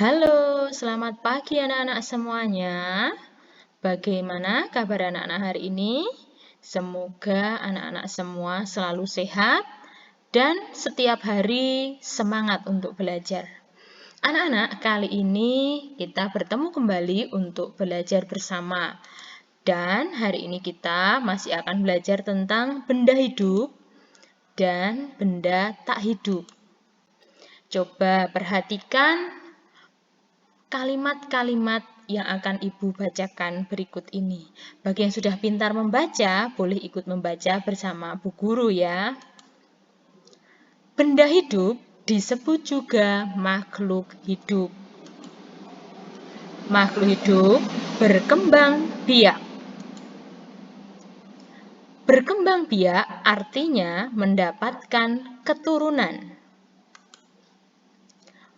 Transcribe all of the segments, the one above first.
Halo, selamat pagi anak-anak semuanya. Bagaimana kabar anak-anak hari ini? Semoga anak-anak semua selalu sehat dan setiap hari semangat untuk belajar. Anak-anak, kali ini kita bertemu kembali untuk belajar bersama. Dan hari ini kita masih akan belajar tentang benda hidup dan benda tak hidup. Coba perhatikan kalimat-kalimat yang akan Ibu bacakan berikut ini. Bagi yang sudah pintar membaca, boleh ikut membaca bersama Bu Guru ya. Benda hidup disebut juga makhluk hidup. Makhluk hidup berkembang biak. Berkembang biak artinya mendapatkan keturunan.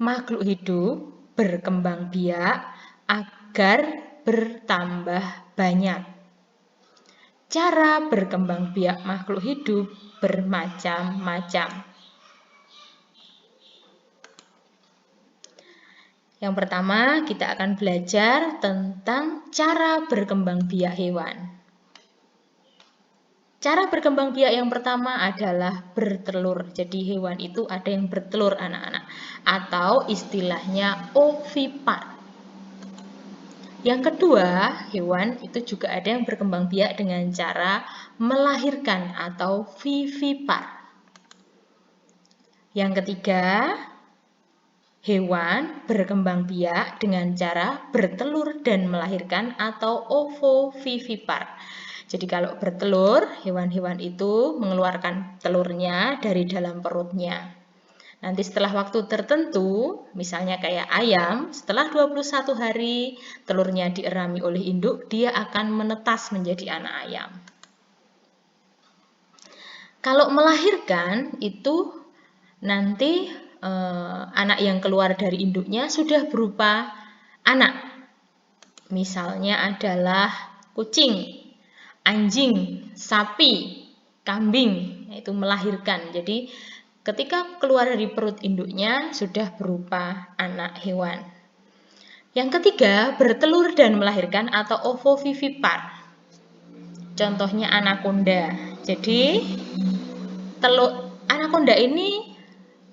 Makhluk hidup berkembang biak agar bertambah banyak. Cara berkembang biak makhluk hidup bermacam-macam. Yang pertama, kita akan belajar tentang cara berkembang biak hewan. Cara berkembang biak yang pertama adalah bertelur. Jadi hewan itu ada yang bertelur anak-anak, atau istilahnya ovipar. Yang kedua, hewan itu juga ada yang berkembang biak dengan cara melahirkan atau vivipar. Yang ketiga, hewan berkembang biak dengan cara bertelur dan melahirkan atau ovovivipar. Jadi kalau bertelur, hewan-hewan itu mengeluarkan telurnya dari dalam perutnya. Nanti setelah waktu tertentu, misalnya kayak ayam, setelah 21 hari telurnya dierami oleh induk, dia akan menetas menjadi anak ayam. Kalau melahirkan itu nanti anak yang keluar dari induknya sudah berupa anak. Misalnya adalah kucing, anjing, sapi, kambing, yaitu melahirkan. Jadi ketika keluar dari perut induknya sudah berupa anak hewan. Yang ketiga, bertelur dan melahirkan atau ovovivipar. Contohnya anakonda. Jadi anakonda ini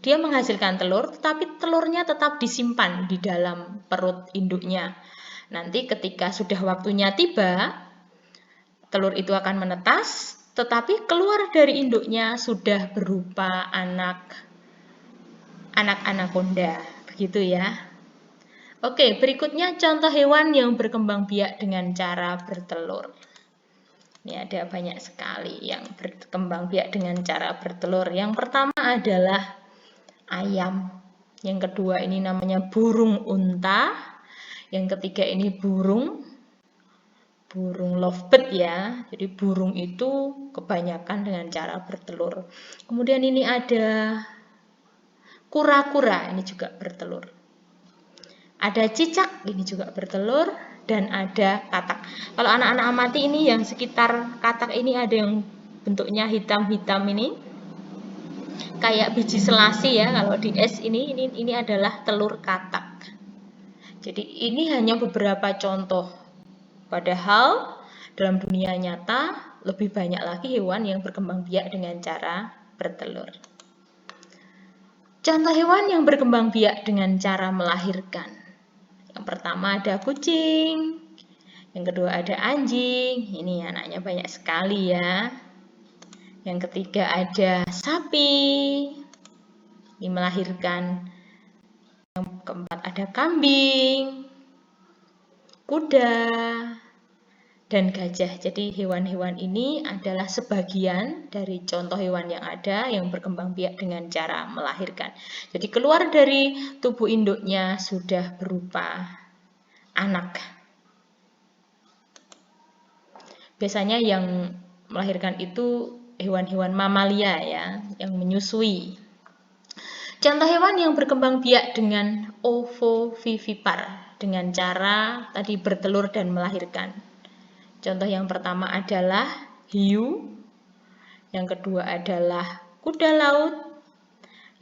dia menghasilkan telur, tetapi telurnya tetap disimpan di dalam perut induknya. Nanti ketika sudah waktunya tiba, telur itu akan menetas, tetapi keluar dari induknya sudah berupa anak anakonda. Begitu ya. Oke, berikutnya contoh hewan yang berkembang biak dengan cara bertelur. Ini ada banyak sekali yang berkembang biak dengan cara bertelur. Yang pertama adalah ayam. Yang kedua ini namanya burung unta. Yang ketiga ini burung lovebird ya. Jadi burung itu kebanyakan dengan cara bertelur. Kemudian ini ada kura-kura, ini juga bertelur. Ada cicak, ini juga bertelur. Dan ada katak. Kalau anak-anak amati ini yang sekitar katak ini ada yang bentuknya hitam-hitam ini. Kayak biji selasi ya, kalau di es ini adalah telur katak. Jadi ini hanya beberapa contoh. Padahal dalam dunia nyata lebih banyak lagi hewan yang berkembang biak dengan cara bertelur. Contoh hewan yang berkembang biak dengan cara melahirkan. Yang pertama ada kucing, yang kedua ada anjing, ini anaknya banyak sekali ya. Yang ketiga ada sapi, ini melahirkan. Yang keempat ada kambing, kuda, dan gajah. Jadi hewan-hewan ini adalah sebagian dari contoh hewan yang ada yang berkembang biak dengan cara melahirkan. Jadi keluar dari tubuh induknya sudah berupa anak. Biasanya yang melahirkan itu hewan-hewan mamalia ya, yang menyusui. Contoh hewan yang berkembang biak dengan ovovivipar dengan cara tadi bertelur dan melahirkan. Contoh yang pertama adalah hiu, yang kedua adalah kuda laut,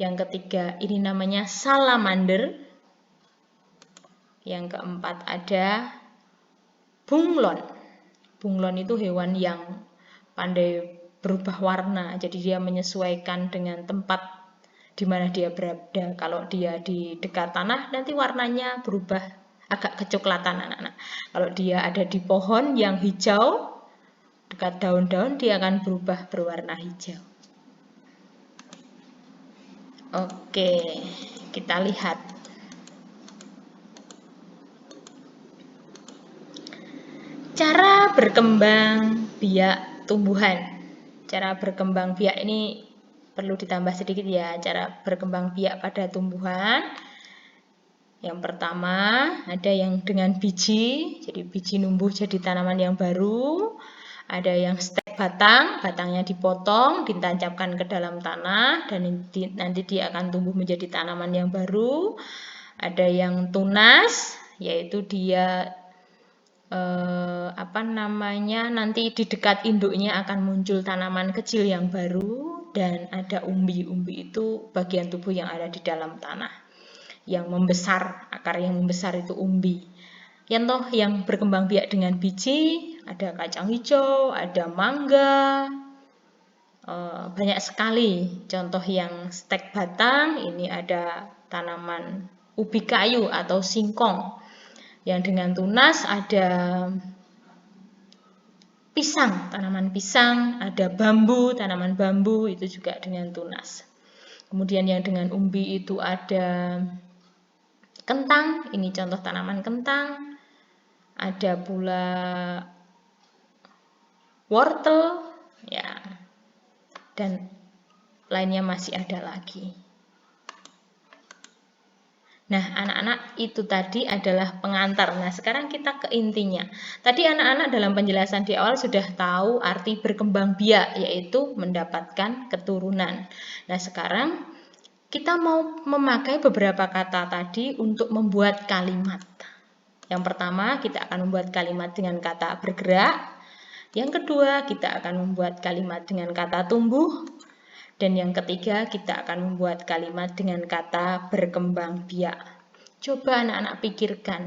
yang ketiga ini namanya salamander, Yang keempat ada bunglon. Bunglon itu hewan yang pandai berubah warna, jadi dia menyesuaikan dengan tempat di mana dia berada. Kalau dia di dekat tanah, nanti warnanya berubah agak kecoklatan anak-anak. Kalau dia ada di pohon yang hijau, dekat daun-daun, dia akan berubah berwarna hijau. Oke, kita lihat. Cara berkembang biak tumbuhan. Cara berkembang biak ini perlu ditambah sedikit ya. Cara berkembang biak pada tumbuhan. Yang pertama ada yang dengan biji, jadi biji numbuh jadi tanaman yang baru. Ada yang stek batang, batangnya dipotong, ditancapkan ke dalam tanah, dan nanti dia akan tumbuh menjadi tanaman yang baru. Ada yang tunas, yaitu dia nanti di dekat induknya akan muncul tanaman kecil yang baru. Dan ada umbi. Umbi itu bagian tubuh yang ada di dalam tanah yang membesar, akar yang membesar itu umbi. Yang berkembang biak dengan biji, ada kacang hijau, ada mangga, banyak sekali. Contoh yang stek batang, ini ada tanaman ubi kayu atau singkong. Yang dengan tunas ada pisang, tanaman pisang, ada bambu, tanaman bambu, itu juga dengan tunas. Kemudian yang dengan umbi itu ada kentang, ini contoh tanaman kentang. Ada pula wortel, ya, dan lainnya masih ada lagi. Nah, anak-anak, itu tadi adalah pengantar. Nah, sekarang kita ke intinya. Tadi anak-anak dalam penjelasan di awal sudah tahu arti berkembang biak, yaitu mendapatkan keturunan. Nah, sekarang kita mau memakai beberapa kata tadi untuk membuat kalimat. Yang pertama, kita akan membuat kalimat dengan kata bergerak. Yang kedua, kita akan membuat kalimat dengan kata tumbuh. Dan yang ketiga, kita akan membuat kalimat dengan kata berkembang biak. Coba anak-anak pikirkan.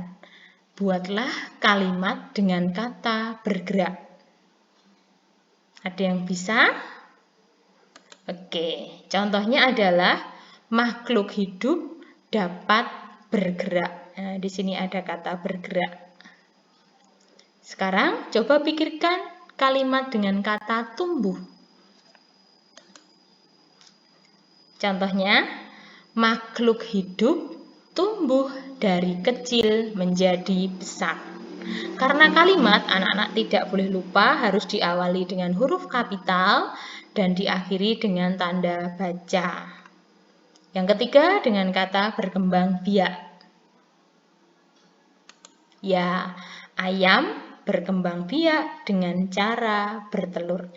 Buatlah kalimat dengan kata bergerak. Ada yang bisa? Oke, contohnya adalah makhluk hidup dapat bergerak. Nah, di sini ada kata bergerak. Sekarang coba pikirkan kalimat dengan kata tumbuh. Contohnya, makhluk hidup tumbuh dari kecil menjadi besar. Karena kalimat anak-anak tidak boleh lupa harus diawali dengan huruf kapital dan diakhiri dengan tanda baca. Yang ketiga dengan kata berkembang biak. Ya, ayam berkembang biak dengan cara bertelur.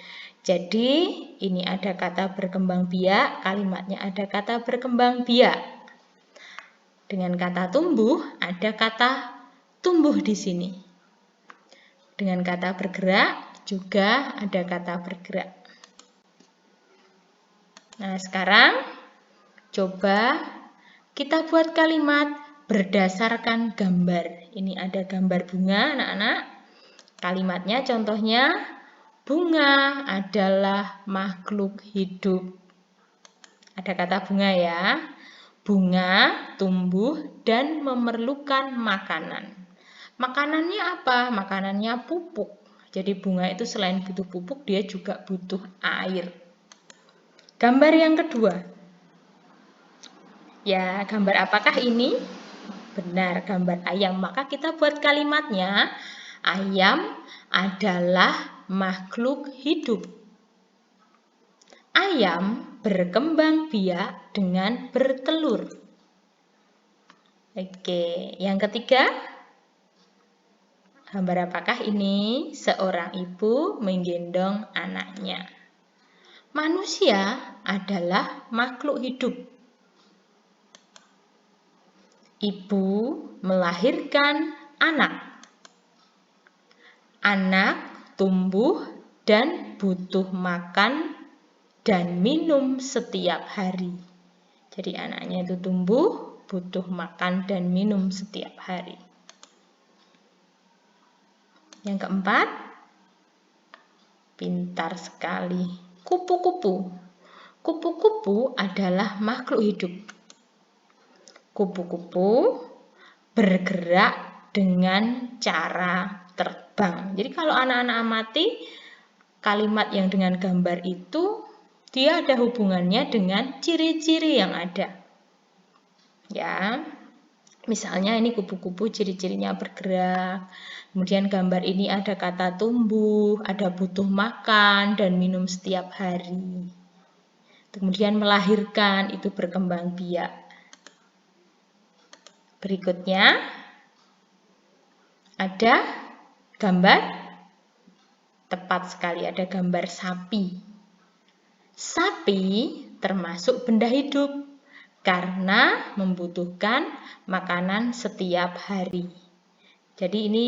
Jadi, ini ada kata berkembang biak, kalimatnya ada kata berkembang biak. Dengan kata tumbuh, ada kata tumbuh di sini. Dengan kata bergerak, juga ada kata bergerak. Nah, sekarang coba kita buat kalimat berdasarkan gambar. Ini ada gambar bunga, anak-anak. Kalimatnya contohnya, bunga adalah makhluk hidup. Ada kata bunga ya. Bunga tumbuh dan memerlukan makanan. Makanannya apa? Makanannya pupuk. Jadi bunga itu selain butuh pupuk, dia juga butuh air. Gambar yang kedua. Ya, gambar apakah ini? Benar, gambar ayam. Maka kita buat kalimatnya, ayam adalah makhluk hidup. Ayam berkembang biak dengan bertelur. Oke, yang ketiga, gambar apakah ini? Seorang ibu menggendong anaknya. Manusia adalah makhluk hidup. Ibu melahirkan anak. Anak tumbuh dan butuh makan dan minum setiap hari. Jadi anaknya itu tumbuh, butuh makan dan minum setiap hari. Yang keempat, pintar sekali, kupu-kupu. Kupu-kupu adalah makhluk hidup. Kupu-kupu bergerak dengan cara terbang. Jadi kalau anak-anak amati kalimat yang dengan gambar itu, dia ada hubungannya dengan ciri-ciri yang ada. Ya, misalnya ini kupu-kupu ciri-cirinya bergerak. Kemudian gambar ini ada kata tumbuh, ada butuh makan dan minum setiap hari. Kemudian melahirkan, itu berkembang biak. Berikutnya ada gambar, tepat sekali, ada gambar sapi. Sapi termasuk benda hidup karena membutuhkan makanan setiap hari. Jadi ini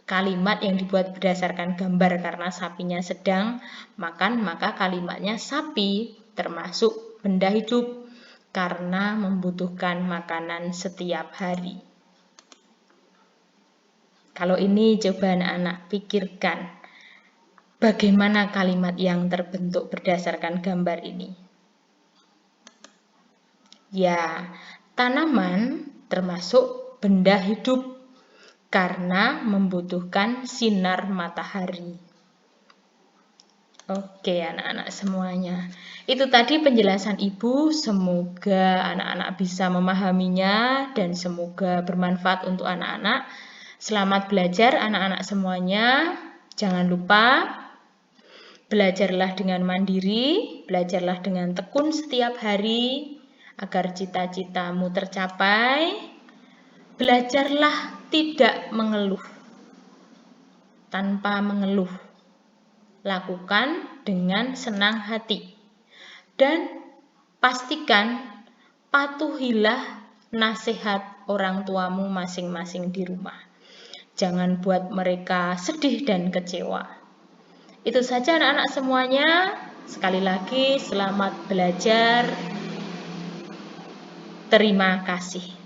kalimat yang dibuat berdasarkan gambar karena sapinya sedang makan, maka kalimatnya sapi termasuk benda hidup karena membutuhkan makanan setiap hari. Kalau ini coba anak-anak pikirkan, bagaimana kalimat yang terbentuk berdasarkan gambar ini? Ya, tanaman termasuk benda hidup karena membutuhkan sinar matahari. Oke, anak-anak semuanya. Itu tadi penjelasan Ibu, semoga anak-anak bisa memahaminya dan semoga bermanfaat untuk anak-anak. Selamat belajar anak-anak semuanya. Jangan lupa belajarlah dengan mandiri, belajarlah dengan tekun setiap hari agar cita-citamu tercapai. Belajarlah tidak mengeluh. Tanpa mengeluh. Lakukan dengan senang hati. Dan pastikan patuhilah nasihat orang tuamu masing-masing di rumah. Jangan buat mereka sedih dan kecewa. Itu saja anak-anak semuanya. Sekali lagi selamat belajar. Terima kasih.